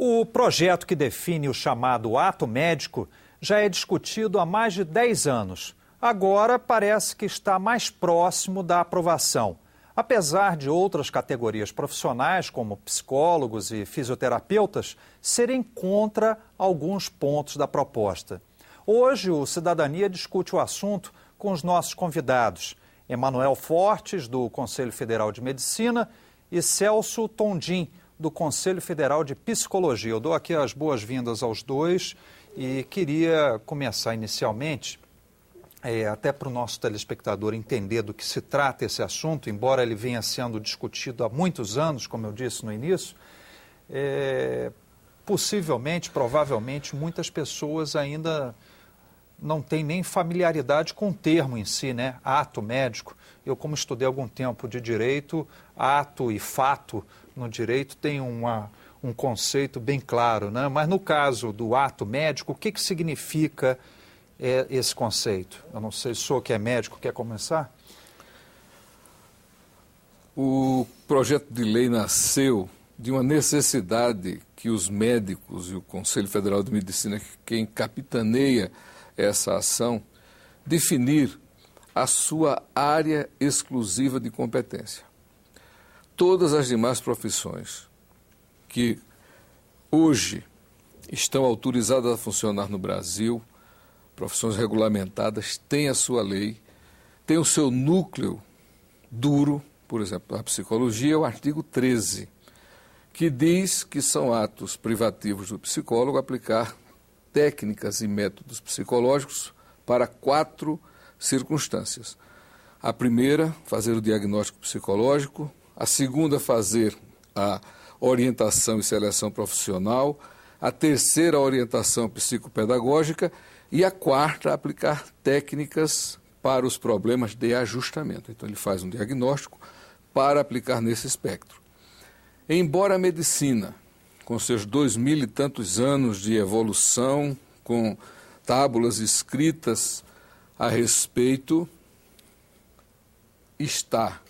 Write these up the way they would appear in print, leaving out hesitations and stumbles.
O projeto que define o chamado ato médico já é discutido há mais de 10 anos. Agora parece que está mais próximo da aprovação. Apesar de outras categorias profissionais, como psicólogos e fisioterapeutas, serem contra alguns pontos da proposta. Hoje, o Cidadania discute o assunto com os nossos convidados, Emanuel Fortes, do Conselho Federal de Medicina, e Celso Tondim, do Conselho Federal de Psicologia. Eu dou aqui as boas-vindas aos dois e queria começar inicialmente, até para o nosso telespectador entender do que se trata esse assunto, embora ele venha sendo discutido há muitos anos, como eu disse no início, possivelmente, provavelmente, muitas pessoas ainda não têm nem familiaridade com o termo em si, né? Ato médico. Eu, como estudei algum tempo de direito, ato e fato no direito tem um conceito bem claro, né? Mas no caso do ato médico, o que significa esse conceito? Eu não sei se o senhor que é médico quer começar? O projeto de lei nasceu de uma necessidade que os médicos e o Conselho Federal de Medicina, quem capitaneia essa ação, definir a sua área exclusiva de competência. Todas as demais profissões que hoje estão autorizadas a funcionar no Brasil, profissões regulamentadas, têm a sua lei, têm o seu núcleo duro, por exemplo, a psicologia, o artigo 13, que diz que são atos privativos do psicólogo aplicar técnicas e métodos psicológicos para 4 circunstâncias. A primeira, fazer o diagnóstico psicológico. A segunda, fazer a orientação e seleção profissional. A terceira, a orientação psicopedagógica. E a quarta, aplicar técnicas para os problemas de ajustamento. Então, ele faz um diagnóstico para aplicar nesse espectro. Embora a medicina, com seus 2000 e tantos anos de evolução, com tábulas escritas a respeito, está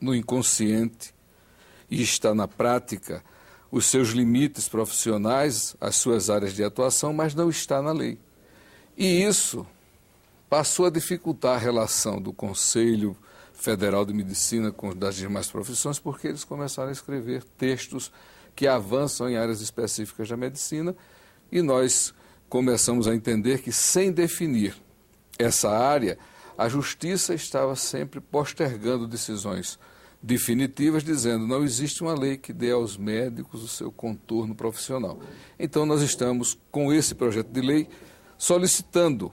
no inconsciente e está na prática os seus limites profissionais, as suas áreas de atuação, mas não está na lei. E isso passou a dificultar a relação do Conselho Federal de Medicina com das demais profissões, porque eles começaram a escrever textos que avançam em áreas específicas da medicina, e nós começamos a entender que, sem definir essa área, a Justiça estava sempre postergando decisões definitivas, dizendo não existe uma lei que dê aos médicos o seu contorno profissional. Então, nós estamos, com esse projeto de lei, solicitando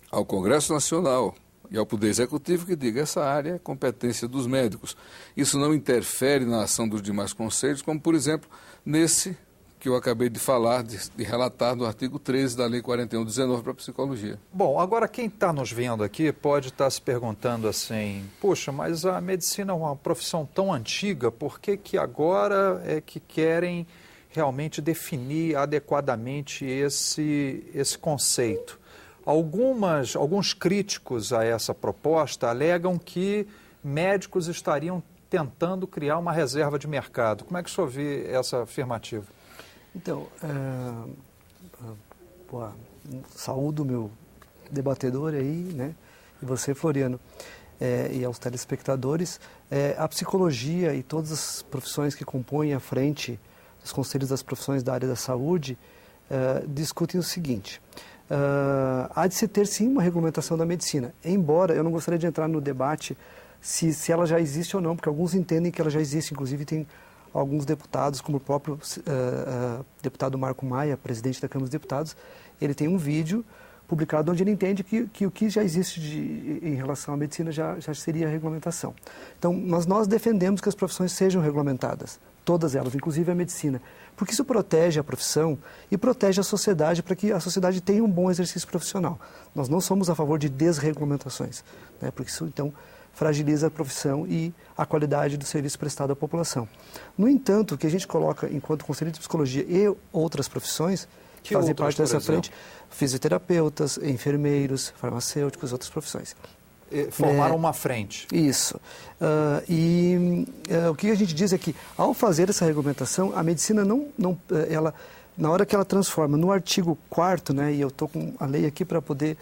ao Congresso Nacional e ao Poder Executivo que diga essa área é competência dos médicos. Isso não interfere na ação dos demais conselhos, como, por exemplo, nesse que eu acabei de falar, de relatar no artigo 13 da Lei 41/19 para a psicologia. Bom, agora quem está nos vendo aqui pode estar se perguntando assim, poxa, mas a medicina é uma profissão tão antiga, por que agora é que querem realmente definir adequadamente esse conceito? Alguns críticos a essa proposta alegam que médicos estariam tentando criar uma reserva de mercado. Como é que o senhor vê essa afirmativa? Então, saúdo o meu debatedor aí, né? E você, Floriano, e aos telespectadores. A psicologia e todas as profissões que compõem a frente dos conselhos das profissões da área da saúde discutem o seguinte: há de se ter sim uma regulamentação da medicina, embora eu não gostaria de entrar no debate se ela já existe ou não, porque alguns entendem que ela já existe, inclusive tem alguns deputados, como o próprio deputado Marco Maia, presidente da Câmara dos Deputados, ele tem um vídeo publicado onde ele entende que o que já existe em relação à medicina já seria a regulamentação. Então, nós defendemos que as profissões sejam regulamentadas, todas elas, inclusive a medicina, porque isso protege a profissão e protege a sociedade para que a sociedade tenha um bom exercício profissional. Nós não somos a favor de desregulamentações, né, porque isso, então, fragiliza a profissão e a qualidade do serviço prestado à população. No entanto, o que a gente coloca enquanto Conselho de Psicologia e outras profissões que fazem parte dessa frente, fisioterapeutas, enfermeiros, farmacêuticos, outras profissões. Formaram uma frente. Isso. O que a gente diz é que, ao fazer essa regulamentação, a medicina ela, na hora que ela transforma no artigo 4º, né, e eu estou com a lei aqui para poder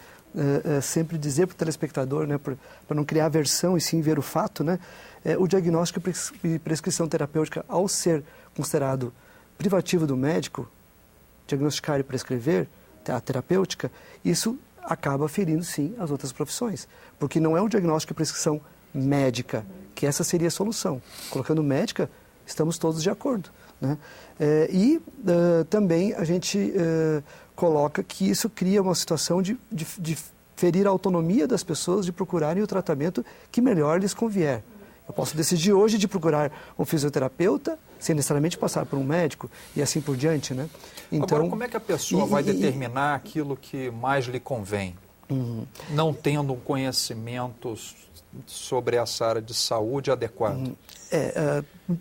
sempre dizer para o telespectador, né, para não criar aversão e sim ver o fato, né, o diagnóstico e prescrição terapêutica, ao ser considerado privativo do médico, diagnosticar e prescrever a terapêutica, isso acaba ferindo, sim, as outras profissões. Porque não é um diagnóstico e prescrição médica, que essa seria a solução. Colocando médica, estamos todos de acordo, né? Também a gente coloca que isso cria uma situação de ferir a autonomia das pessoas de procurarem o tratamento que melhor lhes convier. Eu posso decidir hoje de procurar um fisioterapeuta sem necessariamente passar por um médico e assim por diante, né? Então, agora, como é que a pessoa vai determinar aquilo que mais lhe convém? Não tendo um conhecimento sobre essa área de saúde adequado?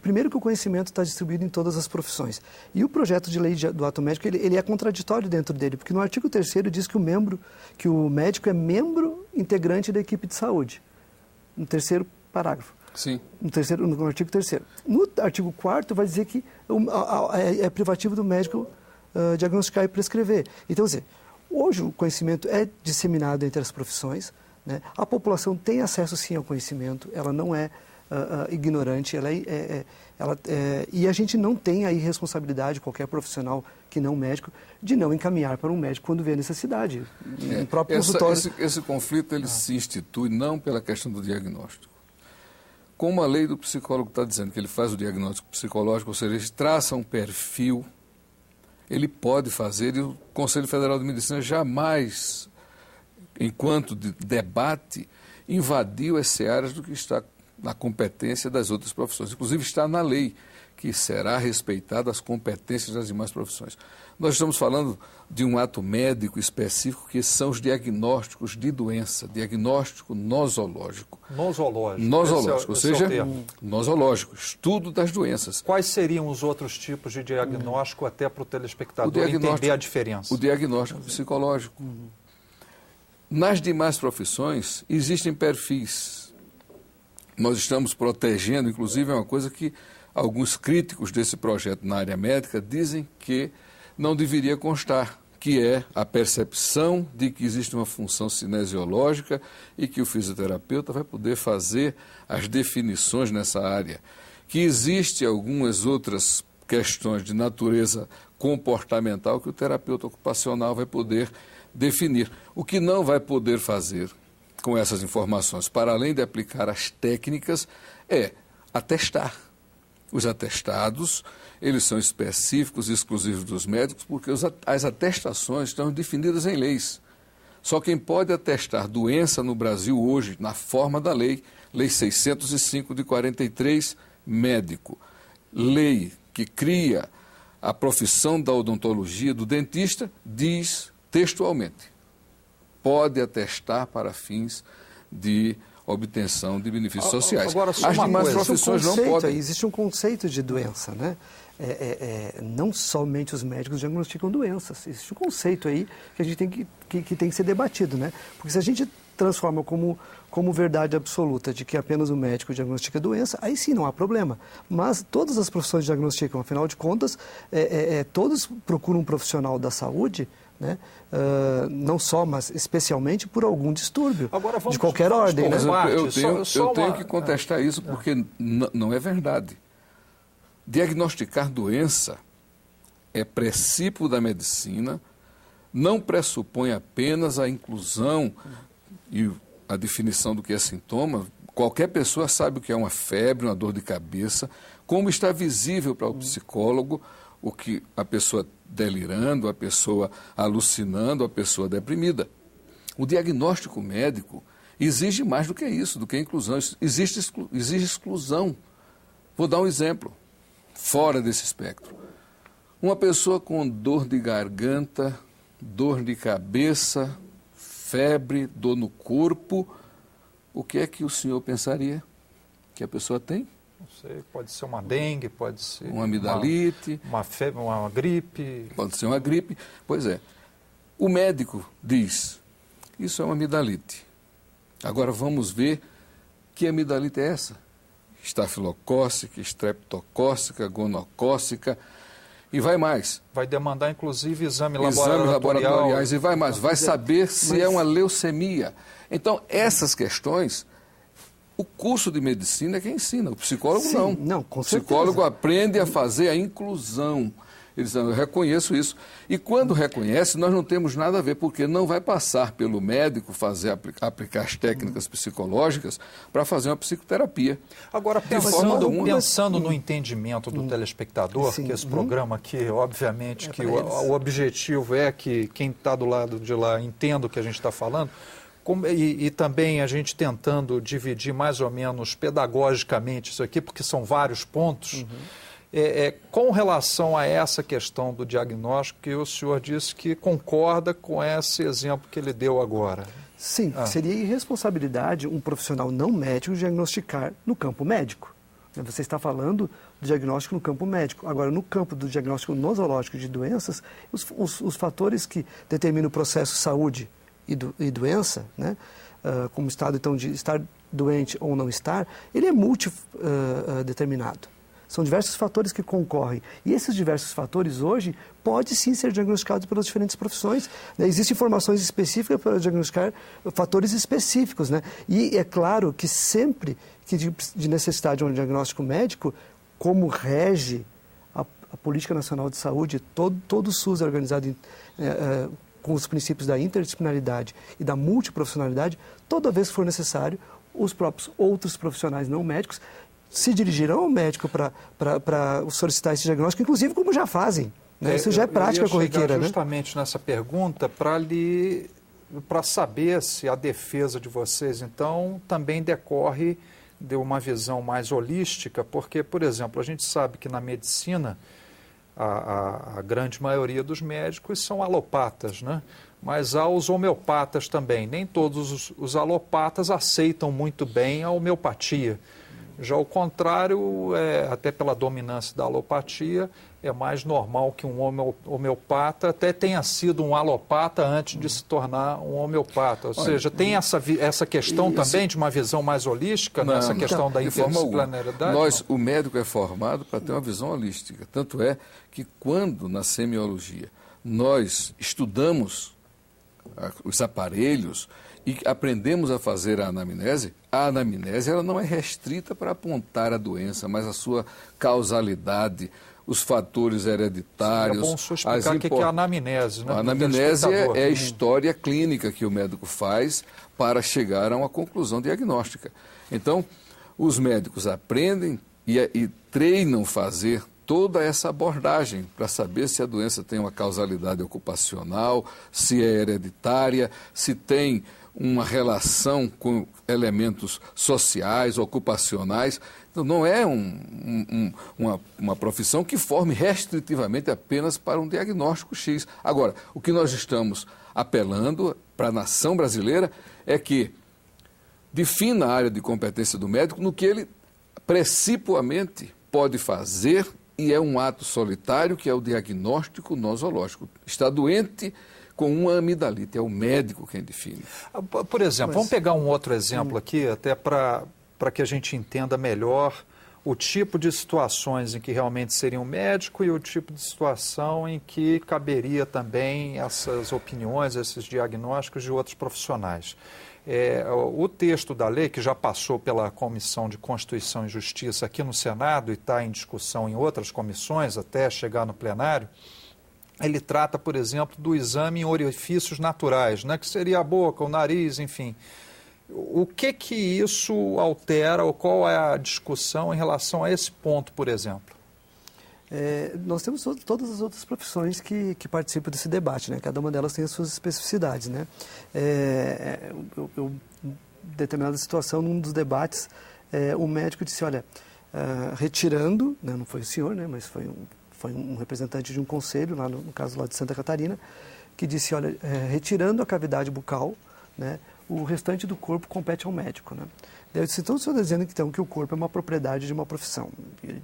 Primeiro que o conhecimento está distribuído em todas as profissões. E o projeto de lei do ato médico, ele é contraditório dentro dele, porque no artigo 3º diz que o médico é membro integrante da equipe de saúde. No 3º parágrafo. Sim. No artigo 3º. No artigo 4º vai dizer que é privativo do médico diagnosticar e prescrever. Então, hoje o conhecimento é disseminado entre as profissões, né? A população tem acesso, sim, ao conhecimento, ela não é ignorante, e a gente não tem aí responsabilidade, qualquer profissional que não médico, de não encaminhar para um médico quando vê necessidade. No próprio consultório. Esse conflito ele se institui não pela questão do diagnóstico. Como a lei do psicólogo está dizendo que ele faz o diagnóstico psicológico, ou seja, ele traça um perfil, ele pode fazer, e o Conselho Federal de Medicina jamais, enquanto debate, invadiu as searas do que está na competência das outras profissões. Inclusive está na lei que será respeitado as competências das demais profissões. Nós estamos falando de um ato médico específico, que são os diagnósticos de doença, diagnóstico nosológico. Nosológico, ou seja, nosológico, estudo das doenças. Quais seriam os outros tipos de diagnóstico, até para o telespectador entender a diferença? O diagnóstico psicológico. Nas demais profissões, existem perfis. Nós estamos protegendo, inclusive, é uma coisa que alguns críticos desse projeto na área médica dizem que não deveria constar, que é a percepção de que existe uma função cinesiológica e que o fisioterapeuta vai poder fazer as definições nessa área. Que existe algumas outras questões de natureza comportamental que o terapeuta ocupacional vai poder definir. O que não vai poder fazer com essas informações, para além de aplicar as técnicas, é atestar. Os atestados, eles são específicos e exclusivos dos médicos, porque as atestações estão definidas em leis. Só quem pode atestar doença no Brasil hoje, na forma da lei 605 de 43, médico. Lei que cria a profissão da odontologia do dentista, diz textualmente: pode atestar para fins de obtenção de benefícios sociais. Agora, as demais profissões não podem. Existe um conceito de doença, né? Não somente os médicos diagnosticam doenças. Existe um conceito aí que a gente tem que ser debatido, né? Porque se a gente transforma como verdade absoluta de que apenas o médico diagnostica doença, aí sim não há problema. Mas todas as profissões diagnosticam, afinal de contas, todos procuram um profissional da saúde, né? Não só, mas especialmente por algum distúrbio, de qualquer ordem. Né? Eu tenho que contestar isso, porque não é verdade. Diagnosticar doença é princípio da medicina, não pressupõe apenas a inclusão e a definição do que é sintoma. Qualquer pessoa sabe o que é uma febre, uma dor de cabeça, como está visível para o psicólogo o que a pessoa delirando, a pessoa alucinando, a pessoa deprimida. O diagnóstico médico exige mais do que isso, do que a inclusão. Exige exclusão. Vou dar um exemplo, fora desse espectro. Uma pessoa com dor de garganta, dor de cabeça, febre, dor no corpo, o que é que o senhor pensaria que a pessoa tem? Não sei, pode ser uma dengue, pode ser uma amidalite, uma febre, uma gripe. Pode ser uma gripe. Pois é. O médico diz: isso é uma amidalite. Agora vamos ver que amidalite é essa. Estafilocócica, estreptocócica, gonocócica e vai mais. Vai demandar, inclusive, exames laboratoriais e vai mais. Vai saber se é uma leucemia. Então, essas questões, o curso de medicina é quem ensina, o psicólogo não. Com o psicólogo aprende a fazer a inclusão. Eles dizem, eu reconheço isso. E quando reconhece, nós não temos nada a ver, porque não vai passar pelo médico aplicar as técnicas psicológicas para fazer uma psicoterapia. Agora, pensando no entendimento do telespectador, que esse programa aqui, obviamente, que o objetivo é que quem está do lado de lá entenda o que a gente está falando, e também a gente tentando dividir mais ou menos pedagogicamente isso aqui, porque são vários pontos. Com relação a essa questão do diagnóstico, que o senhor disse que concorda com esse exemplo que ele deu agora. Sim, seria irresponsabilidade um profissional não médico diagnosticar no campo médico. Você está falando do diagnóstico no campo médico. Agora, no campo do diagnóstico nosológico de doenças, os fatores que determinam o processo saúde e doença, né, como estado então, de estar doente ou não estar, ele é multideterminado. São diversos fatores que concorrem. E esses diversos fatores, hoje, podem sim ser diagnosticados pelas diferentes profissões. Existem informações específicas para diagnosticar fatores específicos. Né? E é claro que sempre que de necessidade de um diagnóstico médico, como rege a Política Nacional de Saúde, todo o SUS é organizado com os princípios da interdisciplinaridade e da multiprofissionalidade, toda vez que for necessário, os próprios outros profissionais não médicos se dirigirão ao médico para solicitar esse diagnóstico, inclusive como já fazem. Né? Isso já é prática corriqueira. Justamente nessa pergunta para saber se a defesa de vocês, então, também decorre de uma visão mais holística, porque, por exemplo, a gente sabe que na medicina a grande maioria dos médicos são alopatas, né? Mas há os homeopatas também. Nem todos os alopatas aceitam muito bem a homeopatia. Já o contrário, até pela dominância da alopatia, é mais normal que um homeopata até tenha sido um alopata antes de se tornar um homeopata. Ou seja, tem essa questão também de uma visão mais holística, nessa questão da interdisciplinaridade? O médico é formado para ter uma visão holística. Tanto é que quando na semiologia nós estudamos os aparelhos e aprendemos a fazer a anamnese ela não é restrita para apontar a doença, mas a sua causalidade, os fatores hereditários. É bom só explicar o que é a anamnese. Né? A anamnese é a história clínica que o médico faz para chegar a uma conclusão diagnóstica. Então, os médicos aprendem e treinam fazer toda essa abordagem para saber se a doença tem uma causalidade ocupacional, se é hereditária, se tem uma relação com elementos sociais, ocupacionais. Então, não é uma profissão que forme restritivamente apenas para um diagnóstico X. Agora, o que nós estamos apelando para a nação brasileira é que defina a área de competência do médico no que ele precipuamente pode fazer, e é um ato solitário, que é o diagnóstico nosológico. Está doente com uma amidalite, é o médico quem define. Por exemplo, vamos pegar um outro exemplo aqui, até para que a gente entenda melhor o tipo de situações em que realmente seria um médico e o tipo de situação em que caberia também essas opiniões, esses diagnósticos de outros profissionais. O texto da lei, que já passou pela Comissão de Constituição e Justiça aqui no Senado e está em discussão em outras comissões até chegar no plenário, ele trata, por exemplo, do exame em orifícios naturais, né, que seria a boca, o nariz, enfim. O que isso altera, ou qual é a discussão em relação a esse ponto, por exemplo? Nós temos todas as outras profissões que participam desse debate, né? Cada uma delas tem as suas especificidades, né? Em determinada situação, num dos debates, o médico disse, olha, retirando, né, não foi o senhor, né, mas foi um representante de um conselho, lá no caso lá de Santa Catarina, que disse, olha, retirando a cavidade bucal, né, o restante do corpo compete ao médico, né? Eu disse, então o senhor está dizendo então, que o corpo é uma propriedade de uma profissão. E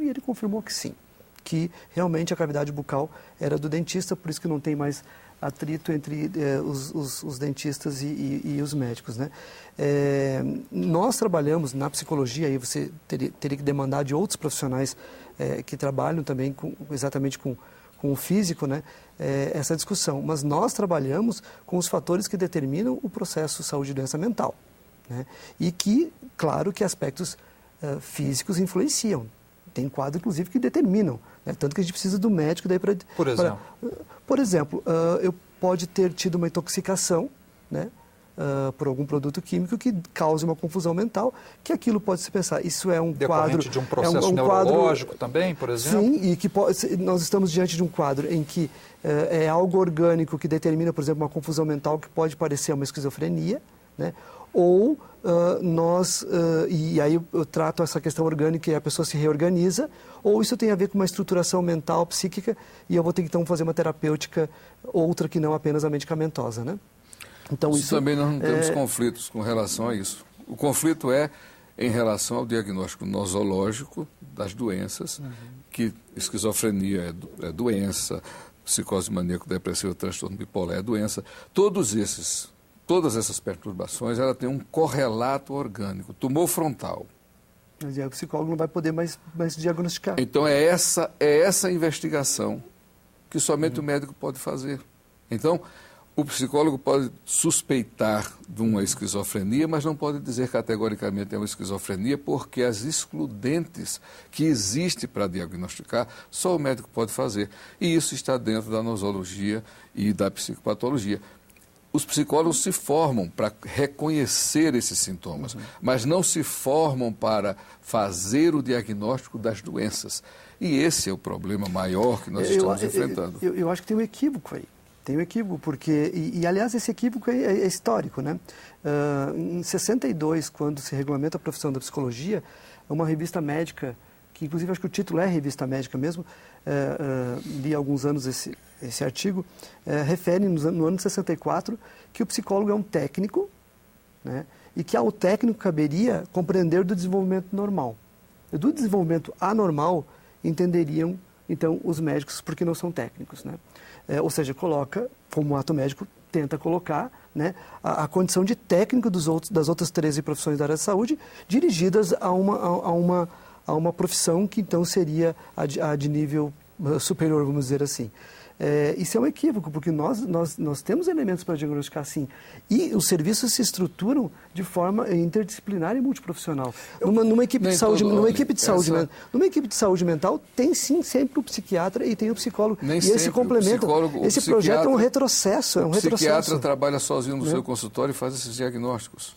ele confirmou que sim, que realmente a cavidade bucal era do dentista, por isso que não tem mais atrito entre os dentistas e os médicos, né? Nós trabalhamos na psicologia, aí você teria que demandar de outros profissionais que trabalham também exatamente com o físico, né? Essa discussão. Mas nós trabalhamos com os fatores que determinam o processo saúde e doença mental, né? E que, claro, que aspectos físicos influenciam. Tem quadros, inclusive, que determinam, né? Tanto que a gente precisa do médico daí para... Por exemplo, eu pode ter tido uma intoxicação, né? Por algum produto químico que cause uma confusão mental, que aquilo pode se pensar, isso é um decorrente quadro... de um processo neurológico também, por exemplo? Sim, e que nós estamos diante de um quadro em que é algo orgânico que determina, por exemplo, uma confusão mental que pode parecer uma esquizofrenia, né? Ou e aí eu trato essa questão orgânica e a pessoa se reorganiza, ou isso tem a ver com uma estruturação mental, psíquica, e eu vou ter que então fazer uma terapêutica, outra que não apenas a medicamentosa, né? Então, isso também nós não temos conflitos com relação a isso. O conflito é em relação ao diagnóstico nosológico das doenças, que esquizofrenia é doença, psicose maníaco-depressiva, transtorno bipolar é doença. Todas essas perturbações, ela tem um correlato orgânico, tumor frontal. Mas aí o psicólogo não vai poder mais diagnosticar. Então é essa investigação que somente o médico pode fazer. Então, o psicólogo pode suspeitar de uma esquizofrenia, mas não pode dizer categoricamente é uma esquizofrenia, porque as excludentes que existem para diagnosticar, só o médico pode fazer. E isso está dentro da nosologia e da psicopatologia. Os psicólogos se formam para reconhecer esses sintomas, mas não se formam para fazer o diagnóstico das doenças. E esse é o problema maior que nós estamos enfrentando. Eu acho que tem um equívoco aí. Tem um equívoco, porque... aliás, esse equívoco é histórico, né? Em 62, quando se regulamenta a profissão da psicologia, uma revista médica, que inclusive acho que o título é Revista Médica mesmo, li há alguns anos esse artigo, refere no ano de 64 que o psicólogo é um técnico, né? E que ao técnico caberia compreender do desenvolvimento normal. Do desenvolvimento anormal entenderiam, então, os médicos, porque não são técnicos, né? Ou seja, coloca, como ato médico, tenta colocar, né, a condição de técnico das outras 13 profissões da área de saúde, dirigidas a uma profissão que então seria a de nível superior, vamos dizer assim. Isso é um equívoco, porque nós temos elementos para diagnosticar sim. E os serviços se estruturam de forma interdisciplinar e multiprofissional. Numa equipe de saúde mental, tem sim sempre o psiquiatra e tem o psicólogo. Nem e esse complemento. Esse projeto é um retrocesso. O psiquiatra trabalha sozinho no seu consultório e faz esses diagnósticos.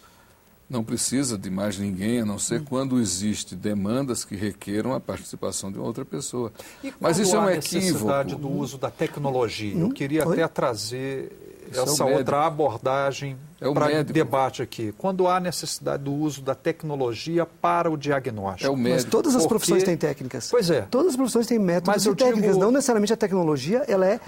Não precisa de mais ninguém, a não ser quando existe demandas que requeram a participação de uma outra pessoa. Mas isso é um equívoco. A necessidade do uso da tecnologia. Eu queria até trazer essa outra abordagem para debate aqui. Quando há necessidade do uso da tecnologia para o diagnóstico. É o médico. Mas todas as profissões têm técnicas. Pois é. Todas as profissões têm métodos e técnicas. Não necessariamente a tecnologia, ela é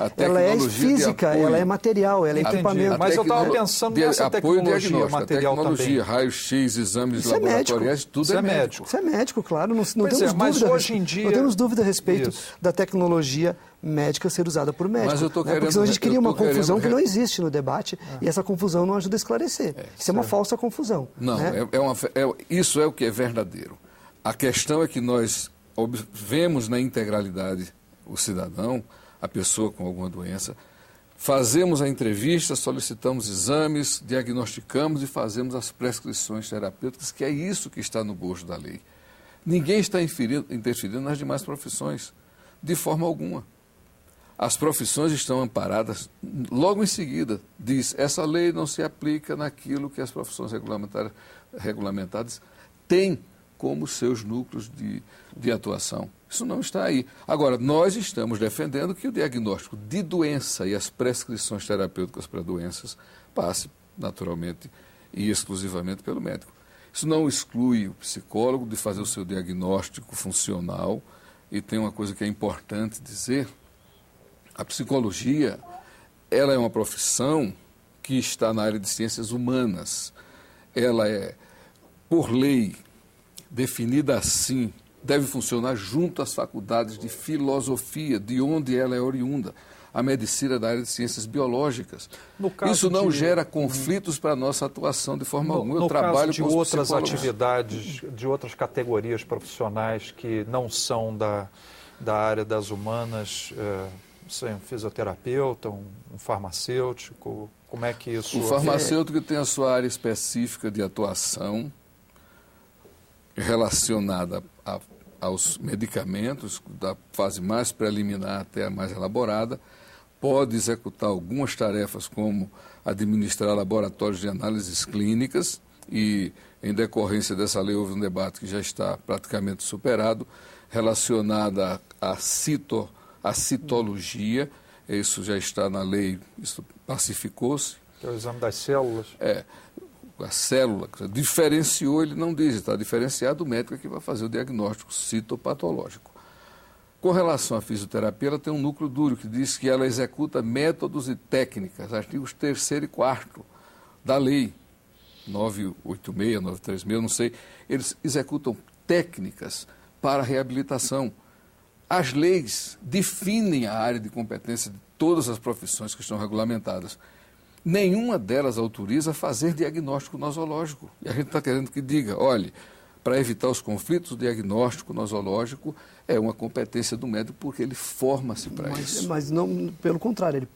física, ela é material, ela é equipamento. Mas eu estava pensando nessa tecnologia material também. Raio-x, exames laboratoriais, tudo é médico. Isso é médico, claro. Não temos dúvida. Mas hoje em dia... Não temos dúvida a respeito da tecnologia médica ser usada por médico. Mas eu estou querendo... Porque senão a gente cria uma confusão que não existe no debate e essa confusão não ajuda a esclarecer. Isso é uma falsa confusão. Não, né? Isso é o que é verdadeiro. A questão é que nós vemos na integralidade o cidadão, a pessoa com alguma doença, fazemos a entrevista, solicitamos exames, diagnosticamos e fazemos as prescrições terapêuticas, que é isso que está no bojo da lei. Ninguém está interferindo nas demais profissões, de forma alguma. As profissões estão amparadas, logo em seguida, diz, essa lei não se aplica naquilo que as profissões regulamentadas têm como seus núcleos de atuação. Isso não está aí. Agora, nós estamos defendendo que o diagnóstico de doença e as prescrições terapêuticas para doenças passe, naturalmente e exclusivamente pelo médico. Isso não exclui o psicólogo de fazer o seu diagnóstico funcional. E tem uma coisa que é importante dizer, a psicologia, ela é uma profissão que está na área de ciências humanas. Ela é, por lei, definida assim, deve funcionar junto às faculdades de filosofia, de onde ela é oriunda. a medicina da área de ciências biológicas. Isso não gera conflitos para a nossa atuação de forma alguma. Eu trabalho de outras psicólogos. atividades, de outras categorias profissionais que não são da área das humanas, um fisioterapeuta, um farmacêutico, como é que isso... O farmacêutico tem a sua área específica de atuação relacionada aos medicamentos, da fase mais preliminar até a mais elaborada, pode executar algumas tarefas como administrar laboratórios de análises clínicas e, em decorrência dessa lei, houve um debate que já está praticamente superado, relacionada à citologia, isso já está na lei, isso pacificou-se. Que é o exame das células. A célula, diferenciou, ele não diz, está diferenciado, o médico é que vai fazer o diagnóstico citopatológico. Com relação à fisioterapia, ela tem um núcleo duro que diz que ela executa métodos e técnicas, artigos 3º e 4º da lei 986, 936, não sei, eles executam técnicas para reabilitação. As leis definem a área de competência de todas as profissões que estão regulamentadas. Nenhuma delas autoriza fazer diagnóstico nosológico. E a gente está querendo que diga, olhe, para evitar os conflitos, o diagnóstico nosológico é uma competência do médico porque ele forma-se para isso. Mas não, pelo contrário,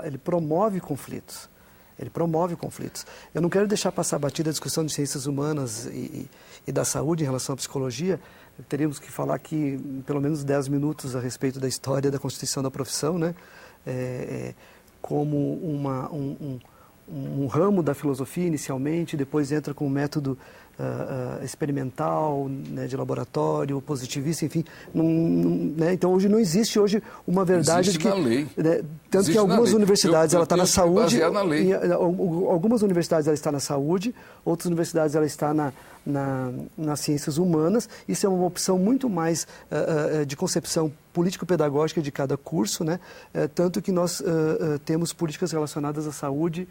ele promove conflitos. Ele promove conflitos. Eu não quero deixar passar batida a discussão de ciências humanas e da saúde em relação à psicologia. Teríamos que falar aqui pelo menos 10 minutos a respeito da história da constituição da profissão, né? Como um ramo da filosofia inicialmente, depois entra com um método experimental, né, de laboratório, positivista, enfim. Né, então, hoje não existe uma verdade existe de que... na lei. Né, tanto que algumas universidades ela está na saúde, na lei. algumas universidades ela está na saúde, outras universidades ela está nas ciências humanas. Isso é uma opção muito mais de concepção político-pedagógica de cada curso, né? Tanto que nós temos políticas relacionadas à saúde,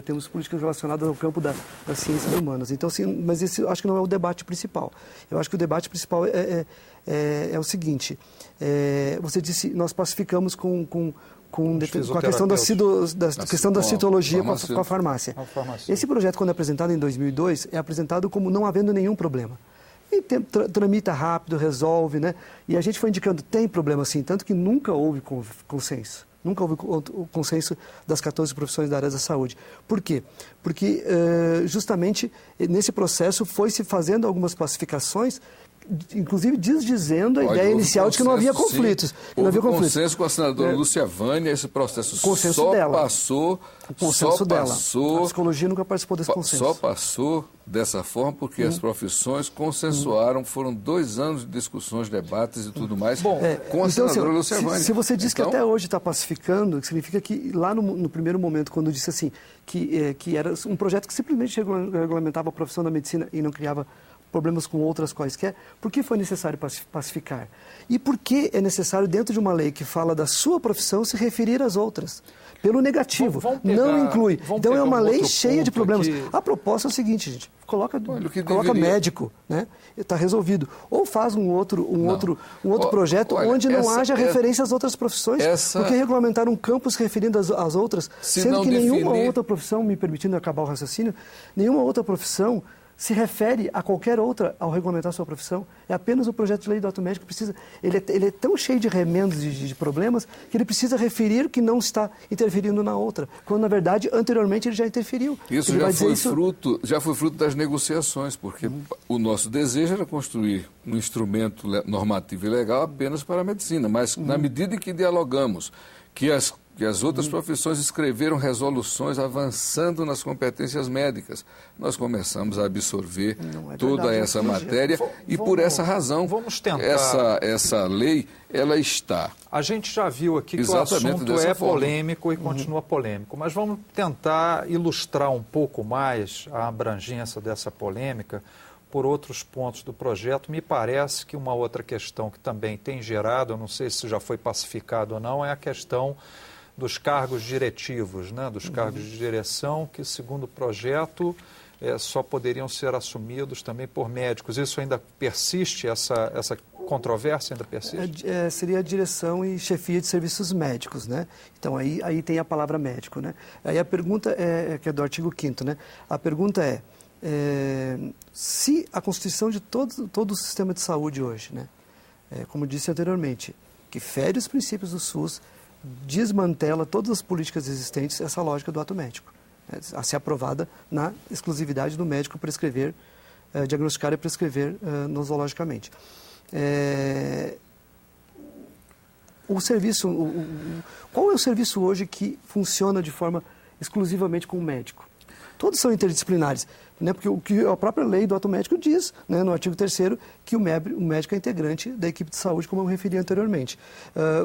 temos políticas relacionadas ao campo das ciências humanas. Então, assim, mas esse eu acho que não é o debate principal. Eu acho que o debate principal é o seguinte, você disse, nós pacificamos com a questão da citologia com a farmácia. Esse projeto, quando é apresentado em 2002, é apresentado como não havendo nenhum problema. E tramita rápido, resolve, né? E a gente foi indicando, tem problema sim, tanto que nunca houve consenso. Nunca houve o consenso das 14 profissões da área da saúde. Por quê? Porque justamente nesse processo foi-se fazendo algumas classificações, inclusive desdizendo a ideia inicial de que não havia conflitos. Houve consenso com a senadora Lúcia Vânia, esse processo passou... O consenso dela. A psicologia nunca participou desse consenso. Só passou dessa forma porque as profissões consensuaram, foram 2 anos de discussões, debates e tudo mais com a senadora Lúcia Vânia. Se você diz que até hoje está pacificando, significa que lá no primeiro momento, quando disse assim, que era um projeto que simplesmente regulamentava a profissão da medicina e não criava problemas com outras quaisquer, por que foi necessário pacificar? E por que é necessário, dentro de uma lei que fala da sua profissão, se referir às outras? Pelo negativo, não inclui. Então é uma lei cheia de problemas. A proposta é o seguinte, gente, coloca médico, né? Está resolvido. Ou faz um outro projeto onde não haja referência às outras profissões, porque regulamentar um campo se referindo às outras, sendo que nenhuma outra profissão, me permitindo acabar o raciocínio, nenhuma outra profissão se refere a qualquer outra ao regulamentar a sua profissão. É apenas o projeto de lei do ato médico que precisa... Ele é tão cheio de remendos de problemas que ele precisa referir que não está interferindo na outra, quando, na verdade, anteriormente ele já interferiu. Isso já foi fruto das negociações, porque o nosso desejo era construir um instrumento normativo e legal apenas para a medicina, mas na medida em que dialogamos, que as outras profissões escreveram resoluções avançando nas competências médicas. Nós começamos a absorver toda essa matéria e por essa razão, vamos tentar. Essa lei, ela está. A gente já viu aqui que o assunto é polêmico e continua polêmico, mas vamos tentar ilustrar um pouco mais a abrangência dessa polêmica por outros pontos do projeto. Me parece que uma outra questão que também tem gerado, eu não sei se já foi pacificado ou não, é a questão dos cargos diretivos, né? Dos cargos de direção, que, segundo o projeto, só poderiam ser assumidos também por médicos. Isso ainda persiste, essa controvérsia ainda persiste? Seria a direção e chefia de serviços médicos, né? Então, aí tem a palavra médico, né? Aí a pergunta que é do artigo 5º, né? A pergunta se a constituição de todo o sistema de saúde hoje, né? Como disse anteriormente, que fere os princípios do SUS, desmantela todas as políticas existentes, essa lógica do ato médico, né? A ser aprovada na exclusividade do médico prescrever, diagnosticar e prescrever nosologicamente. O serviço, qual é o serviço hoje que funciona de forma exclusivamente com o médico? Todos são interdisciplinares, né? Porque o que a própria lei do ato médico diz, né, no artigo 3º, que o médico é integrante da equipe de saúde, como eu me referi anteriormente.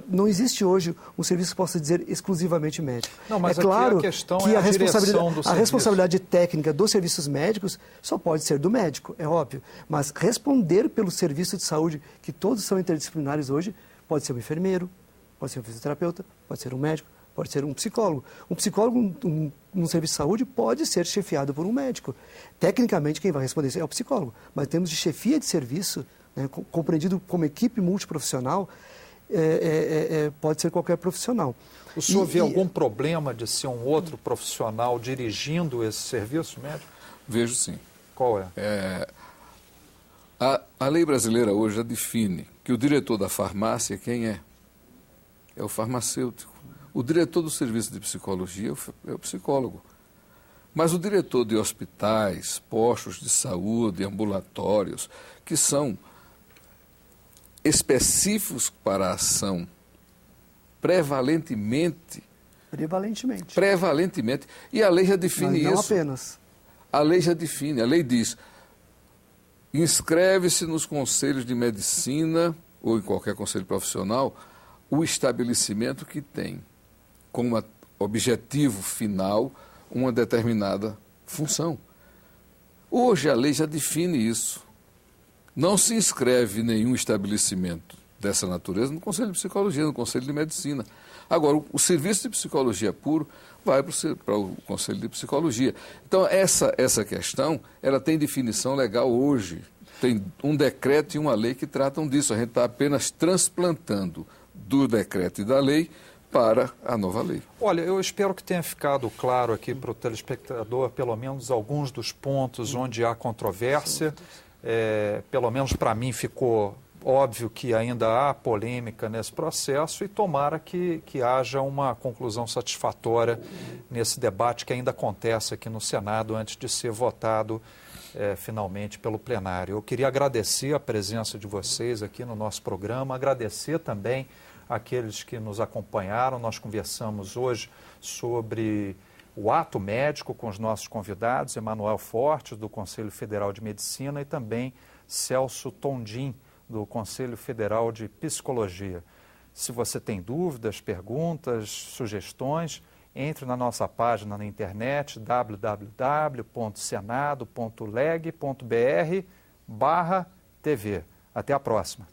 Não existe hoje um serviço que possa dizer exclusivamente médico. Não, mas é claro a questão que a responsabilidade técnica dos serviços médicos só pode ser do médico, é óbvio. Mas responder pelo serviço de saúde, que todos são interdisciplinares hoje, pode ser um enfermeiro, pode ser um fisioterapeuta, pode ser um médico, pode ser um psicólogo. Um psicólogo num serviço de saúde pode ser chefiado por um médico. Tecnicamente, quem vai responder isso é o psicólogo. Mas em termos de chefia de serviço, né, compreendido como equipe multiprofissional, pode ser qualquer profissional. O senhor vê algum problema de ser um outro profissional dirigindo esse serviço médico? Vejo sim. Qual é? A lei brasileira hoje já define que o diretor da farmácia quem é? É o farmacêutico. O diretor do serviço de psicologia é o psicólogo. Mas o diretor de hospitais, postos de saúde, ambulatórios, que são específicos para a ação prevalentemente. E a lei já define isso. Não apenas. A lei já define, a lei diz, inscreve-se nos conselhos de medicina ou em qualquer conselho profissional o estabelecimento que tem como objetivo final uma determinada função. Hoje a lei já define isso. Não se inscreve nenhum estabelecimento dessa natureza no Conselho de Psicologia, no Conselho de Medicina. Agora, o serviço de psicologia puro vai para o Conselho de Psicologia. Então, essa questão, ela tem definição legal hoje. Tem um decreto e uma lei que tratam disso. A gente está apenas transplantando do decreto e da lei para a nova lei. Olha, eu espero que tenha ficado claro aqui para o telespectador, pelo menos alguns dos pontos onde há controvérsia. Pelo menos para mim ficou óbvio que ainda há polêmica nesse processo e tomara que haja uma conclusão satisfatória nesse debate que ainda acontece aqui no Senado antes de ser votado finalmente pelo plenário. Eu queria agradecer a presença de vocês aqui no nosso programa, agradecer também àqueles que nos acompanharam. Nós conversamos hoje sobre o ato médico com os nossos convidados, Emanuel Fortes, do Conselho Federal de Medicina, e também Celso Tondim, do Conselho Federal de Psicologia. Se você tem dúvidas, perguntas, sugestões, entre na nossa página na internet www.senado.leg.br/TV. Até a próxima.